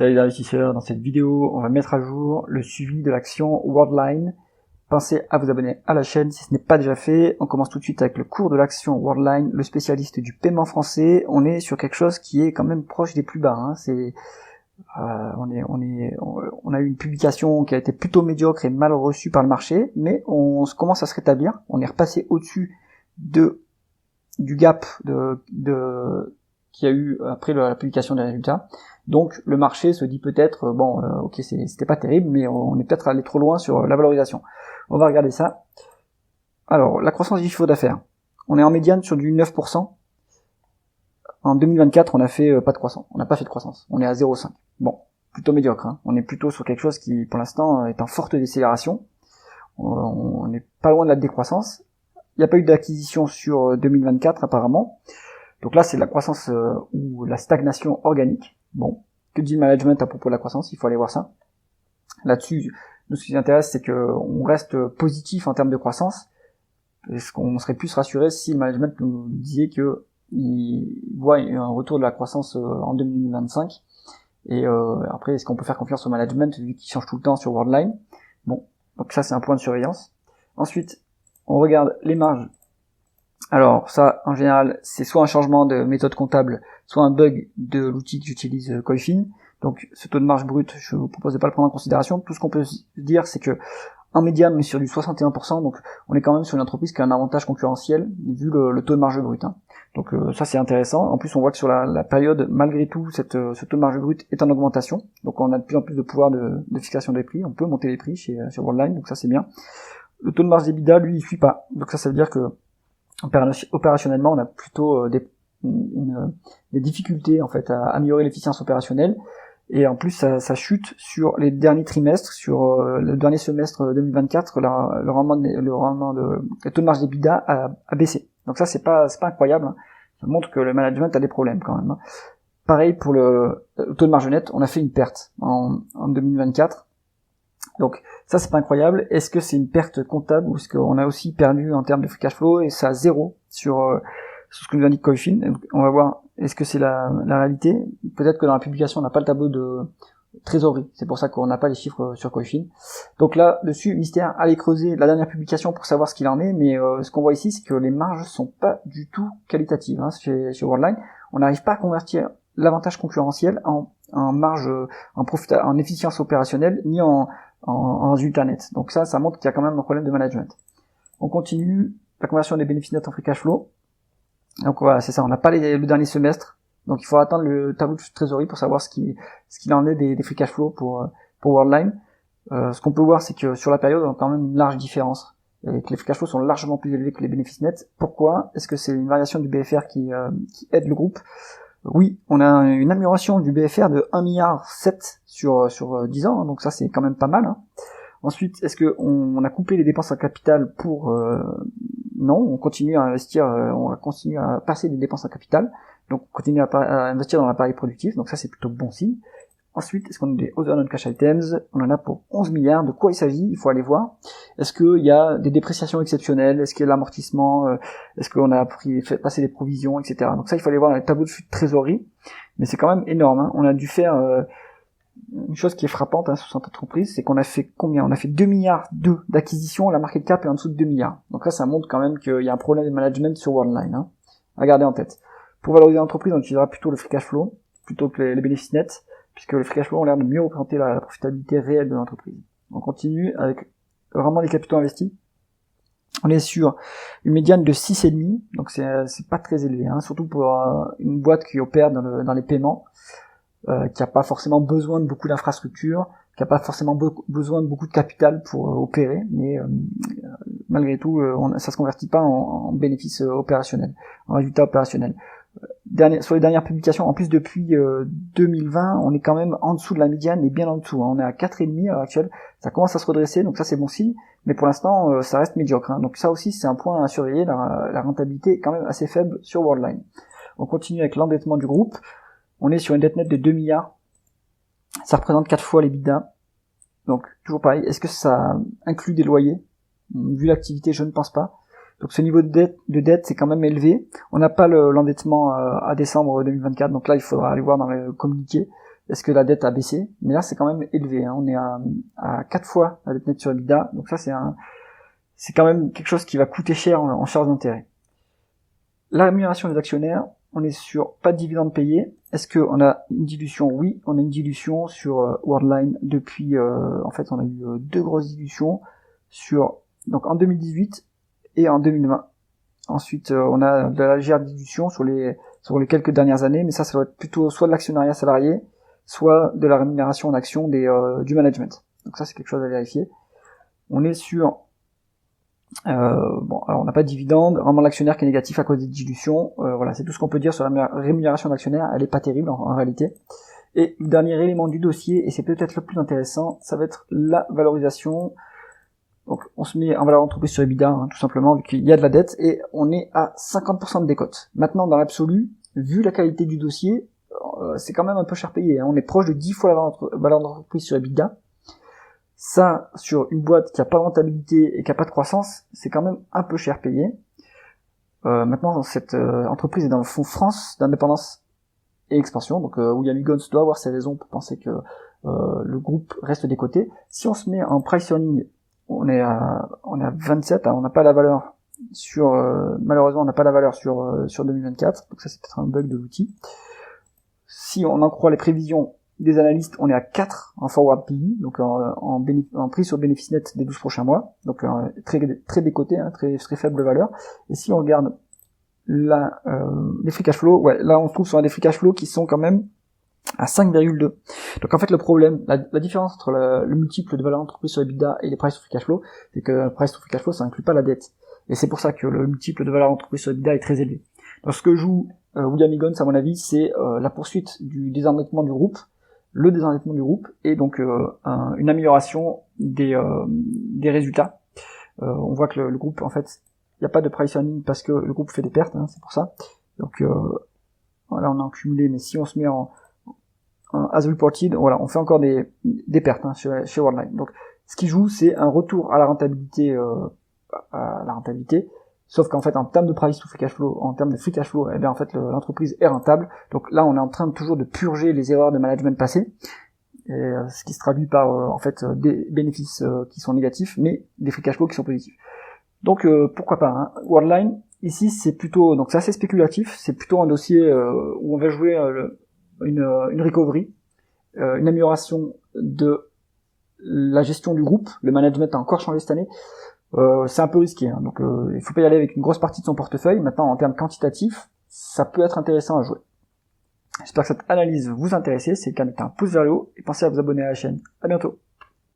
Salut les investisseurs, dans cette vidéo, on va mettre à jour le suivi de l'action Worldline. Pensez à vous abonner à la chaîne si ce n'est pas déjà fait. On commence tout de suite avec le cours de l'action Worldline, le spécialiste du paiement français. On est sur quelque chose qui est quand même proche des plus bas. Hein. On a eu une publication qui a été plutôt médiocre et mal reçue par le marché, mais on commence à se rétablir. On est repassé au-dessus du gap qu'il y a eu après la publication des résultats. Donc le marché se dit peut-être, ok, c'était pas terrible, mais on est peut-être allé trop loin sur la valorisation. On va regarder ça. Alors, la croissance du chiffre d'affaires. On est en médiane sur du 9%. En 2024, on a fait pas de croissance. On n'a pas fait de croissance. On est à 0,5. Bon, plutôt médiocre. Hein. On est plutôt sur quelque chose qui, pour l'instant, est en forte décélération. On n'est pas loin de la décroissance. Il n'y a pas eu d'acquisition sur 2024, apparemment. Donc là, c'est de la croissance ou la stagnation organique. Bon, que dit le management à propos de la croissance? Il faut aller voir ça. Là-dessus, nous, ce qui nous intéresse, c'est qu'on reste positif en termes de croissance. Est-ce qu'on serait plus rassuré si le management nous disait qu'il voit un retour de la croissance en 2025? Et après, est-ce qu'on peut faire confiance au management vu qu'il change tout le temps sur Worldline? Bon, donc ça, c'est un point de surveillance. Ensuite, on regarde les marges. Alors ça, en général, c'est soit un changement de méthode comptable, soit un bug de l'outil que j'utilise, Coifin. Donc ce taux de marge brute, je vous propose de pas le prendre en considération. Tout ce qu'on peut dire, c'est que en médiane, on est sur du 61%, donc on est quand même sur une entreprise qui a un avantage concurrentiel vu le taux de marge brute. Hein. Donc ça, c'est intéressant. En plus, on voit que sur la période, malgré tout, ce taux de marge brute est en augmentation. Donc on a de plus en plus de pouvoir de fixation des prix. On peut monter les prix sur Worldline, donc ça c'est bien. Le taux de marge d'EBITDA, lui, il suit pas. Donc ça veut dire que opérationnellement, on a plutôt des difficultés en fait à améliorer l'efficience opérationnelle, et en plus ça chute sur les derniers trimestres, sur le dernier semestre 2024, le taux de marge d'EBITDA a baissé. Donc ça c'est pas incroyable, hein. Ça montre que le management a des problèmes quand même. Hein. Pareil pour le taux de marge net, on a fait une perte en 2024. Donc ça c'est pas incroyable. Est-ce que c'est une perte comptable ou est-ce qu'on a aussi perdu en termes de free cash flow et ça a zéro sur ce que nous indique Coifin? On va voir est-ce que c'est la réalité. Peut-être que dans la publication on n'a pas le tableau de trésorerie, c'est pour ça qu'on n'a pas les chiffres sur Coifin. Donc là dessus, mystère, allez creuser la dernière publication pour savoir ce qu'il en est, mais ce qu'on voit ici c'est que les marges sont pas du tout qualitatives, hein, chez Worldline. On n'arrive pas à convertir l'avantage concurrentiel en marge, en efficience opérationnelle, ni en résultat net. Donc ça montre qu'il y a quand même un problème de management. On continue la conversion des bénéfices nets en free cash flow. Donc voilà, c'est ça, on n'a pas le dernier semestre. Donc il faut attendre le tableau de trésorerie pour savoir ce qu'il en est des free cash flow pour Worldline. Ce qu'on peut voir, c'est que sur la période, on a quand même une large différence. Et que les free cash flow sont largement plus élevés que les bénéfices nets. Pourquoi? Est-ce que c'est une variation du BFR qui aide le groupe? Oui, on a une amélioration du BFR de 1,7 milliard sur 10 ans, hein, donc ça c'est quand même pas mal. Hein. Ensuite, est-ce que on a coupé les dépenses en capital pour non, on continue à investir, on va continuer à passer des dépenses en capital, donc on continue à investir dans l'appareil productif, donc ça c'est plutôt bon signe. Ensuite, est-ce qu'on a des other non-cash items? On en a pour 11 milliards. De quoi il s'agit? Il faut aller voir. Est-ce qu'il y a des dépréciations exceptionnelles? Est-ce qu'il y a l'amortissement? Est-ce qu'on a fait passer des provisions, etc. Donc ça, il faut aller voir dans les tableaux de trésorerie. Mais c'est quand même énorme. Hein. On a dû faire une chose qui est frappante, hein, sur cette entreprise, c'est qu'on a fait combien? On a fait 2 milliards d'acquisitions. La market cap est en dessous de 2 milliards. Donc là, ça montre quand même qu'il y a un problème de management sur Worldline. Hein. À garder en tête. Pour valoriser l'entreprise, on utilisera plutôt le free cash flow plutôt que les bénéfices nets, puisque le free cash flow ont l'air de mieux représenter la profitabilité réelle de l'entreprise. On continue avec le rendement des capitaux investis. On est sur une médiane de 6,5, donc c'est pas très élevé, hein, surtout pour une boîte qui opère dans les paiements, qui a pas forcément besoin de beaucoup d'infrastructures, qui a pas forcément besoin de beaucoup de capital pour opérer, mais malgré tout, ça se convertit pas en bénéfice opérationnel, en résultat opérationnel. Sur les dernières publications, en plus depuis 2020, on est quand même en dessous de la médiane et bien en dessous. Hein. On est à 4,5 à l'heure actuelle. Ça commence à se redresser, donc ça c'est bon signe. Mais pour l'instant, ça reste médiocre. Hein. Donc ça aussi c'est un point à surveiller. La rentabilité est quand même assez faible sur Worldline. On continue avec l'endettement du groupe. On est sur une dette nette de 2 milliards. Ça représente 4 fois l'EBITDA. Donc toujours pareil. Est-ce que ça inclut des loyers? Vu l'activité, je ne pense pas. Donc ce niveau de dette c'est quand même élevé. On n'a pas l'endettement à décembre 2024, donc là il faudra aller voir dans le communiqué. Est-ce que la dette a baissé? Mais là, c'est quand même élevé. Hein. On est à 4 fois la dette nette sur EBITDA. Donc ça, c'est quand même quelque chose qui va coûter cher en charge d'intérêt. La rémunération des actionnaires, on est sur pas de dividendes payés. Est-ce qu'on a une dilution? Oui, on a une dilution sur Worldline depuis... en fait, on a eu 2 grosses dilutions donc en 2018 et en 2020. Ensuite, on a de la légère dilution sur les quelques dernières années, mais ça doit être plutôt soit de l'actionnariat salarié, soit de la rémunération en action du management. Donc ça, c'est quelque chose à vérifier. On est sur... alors on n'a pas de dividende, vraiment l'actionnaire qui est négatif à cause des dilutions. Voilà, c'est tout ce qu'on peut dire sur la rémunération d'actionnaire. Elle est pas terrible en réalité. Et le dernier élément du dossier, et c'est peut-être le plus intéressant, ça va être la valorisation. Donc on se met en valeur d'entreprise sur EBITDA, hein, tout simplement, vu qu'il y a de la dette, et on est à 50% de décote. Maintenant, dans l'absolu, vu la qualité du dossier, c'est quand même un peu cher payé. Hein. On est proche de 10 fois la valeur d'entreprise sur EBITDA. Ça, sur une boîte qui a pas de rentabilité et qui a pas de croissance, c'est quand même un peu cher payé. Maintenant, cette entreprise est dans le fonds France d'indépendance et expansion, donc William Higgins doit avoir ses raisons pour penser que le groupe reste décoté. Si on se met en price earning, on est à 27, hein, on n'a pas la valeur sur malheureusement on n'a pas la valeur sur 2024, donc ça c'est peut-être un bug de l'outil. Si on en croit les prévisions des analystes, on est à 4 en forward PE, donc en prix sur bénéfice net des 12 prochains mois, donc très décoté, hein, très faible valeur. Et si on regarde les free cash flow, ouais, là on se trouve sur des free cash flow qui sont quand même à 5,2. Donc en fait le problème, la différence entre le multiple de valeur d'entreprise sur EBITDA et les price to free cash flow, c'est que le price to free cash flow ça inclut pas la dette. Et c'est pour ça que le multiple de valeur d'entreprise sur EBITDA est très élevé. Donc ce que joue William Higgins à mon avis, c'est la poursuite du désendettement du groupe, le désendettement du groupe, et donc une amélioration des résultats. On voit que le groupe, en fait, il n'y a pas de price earning parce que le groupe fait des pertes, hein, c'est pour ça. Donc voilà, on a cumulé, mais si on se met en as reported, voilà, on fait encore des pertes, hein, chez Worldline. Donc ce qui joue, c'est un retour à la rentabilité, sauf qu'en fait en termes de price to free cash flow, en termes de free cash flow, eh bien en fait l'entreprise est rentable. Donc là on est en train toujours de purger les erreurs de management passées, et ce qui se traduit par en fait des bénéfices qui sont négatifs, mais des free cash flow qui sont positifs. Donc pourquoi pas, hein. Worldline ici c'est plutôt, donc c'est assez spéculatif, c'est plutôt un dossier où on va jouer une recovery, une amélioration de la gestion du groupe. Le management a encore changé cette année. C'est un peu risqué, hein, donc il faut pas y aller avec une grosse partie de son portefeuille. Maintenant, en termes quantitatifs, ça peut être intéressant à jouer. J'espère que cette analyse vous intéresse. C'est le cas, mettez un pouce vers le haut et pensez à vous abonner à la chaîne. À bientôt.